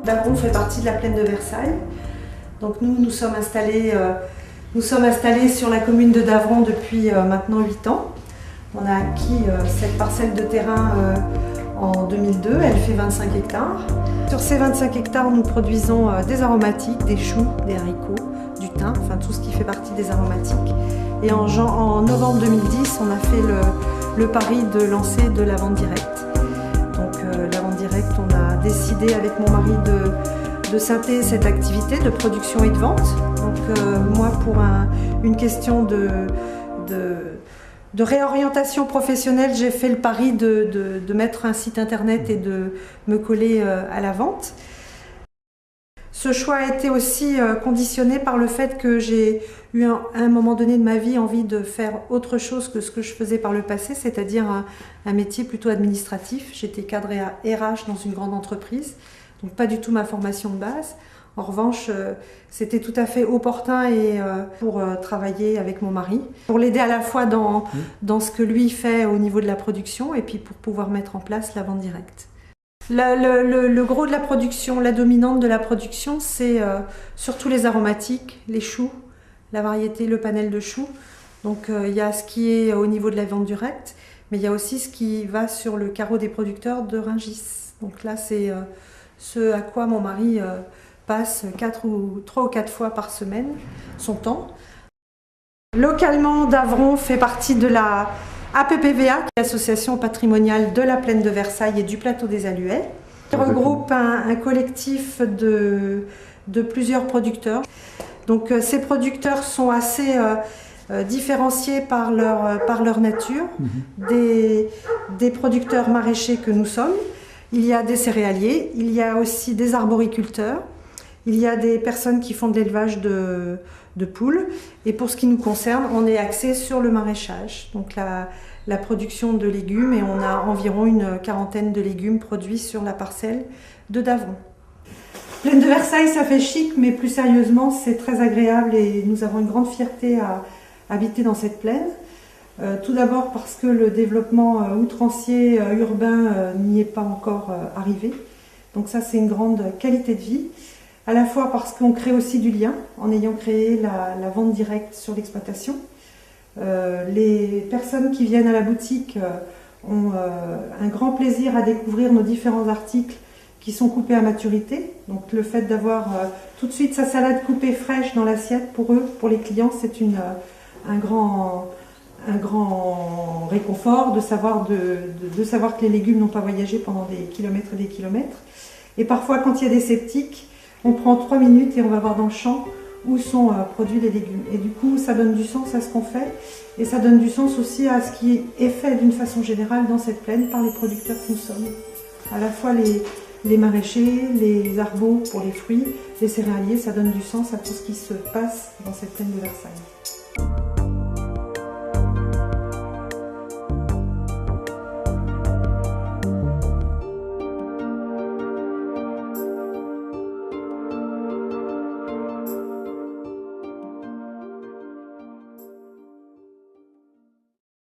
Davron fait partie de la plaine de Versailles. Donc nous sommes installés sur la commune de Davron depuis maintenant 8 ans. On a acquis cette parcelle de terrain en 2002, elle fait 25 hectares. Sur ces 25 hectares, nous produisons des aromatiques, des choux, des haricots, du thym, enfin tout ce qui fait partie des aromatiques. Et en novembre 2010, on a fait le pari de lancer de la vente directe. Donc la vente directe, on a décidé avec mon mari de scinter cette activité de production et de vente. Donc moi, pour une question de réorientation professionnelle, j'ai fait le pari de mettre un site internet et de me coller à la vente. Ce choix a été aussi conditionné par le fait que j'ai eu à un moment donné de ma vie envie de faire autre chose que ce que je faisais par le passé, c'est-à-dire un métier plutôt administratif. J'étais cadrée à RH dans une grande entreprise, donc pas du tout ma formation de base. En revanche, c'était tout à fait opportun pour travailler avec mon mari, pour l'aider à la fois dans ce que lui fait au niveau de la production et puis pour pouvoir mettre en place la vente directe. Le gros de la production, la dominante de la production, c'est surtout les aromatiques, les choux, la variété, le panel de choux. Donc il y a ce qui est au niveau de la vente directe, mais il y a aussi ce qui va sur le carreau des producteurs de Rungis. Donc là, c'est ce à quoi mon mari passe 3 ou 4 fois par semaine son temps. Localement, Davron fait partie de la APPVA, l'association patrimoniale de la plaine de Versailles et du plateau des Alluets. Il regroupe un collectif de plusieurs producteurs. Donc ces producteurs sont assez différenciés par leur nature, des producteurs maraîchers que nous sommes. Il y a des céréaliers, il y a aussi des arboriculteurs, il y a des personnes qui font de l'élevage de poules. Et pour ce qui nous concerne, on est axé sur le maraîchage, donc la production de légumes, et on a environ une quarantaine de légumes produits sur la parcelle de Davron. Plaine de Versailles, ça fait chic, mais plus sérieusement, c'est très agréable et nous avons une grande fierté à habiter dans cette plaine. Tout d'abord parce que le développement outrancier urbain n'y est pas encore arrivé. Donc ça, c'est une grande qualité de vie. À la fois parce qu'on crée aussi du lien en ayant créé la vente directe sur l'exploitation. Les personnes qui viennent à la boutique ont un grand plaisir à découvrir nos différents articles qui sont coupés à maturité. Donc le fait d'avoir tout de suite sa salade coupée fraîche dans l'assiette, pour eux, pour les clients, c'est un grand réconfort de savoir que les légumes n'ont pas voyagé pendant des kilomètres et des kilomètres. Et parfois, quand il y a des sceptiques, on prend 3 minutes et on va voir dans le champ où sont produits les légumes. Et du coup, ça donne du sens à ce qu'on fait et ça donne du sens aussi à ce qui est fait d'une façon générale dans cette plaine par les producteurs que nous sommes. À la fois les maraîchers, les arbos pour les fruits, les céréaliers, ça donne du sens à tout ce qui se passe dans cette plaine de Versailles.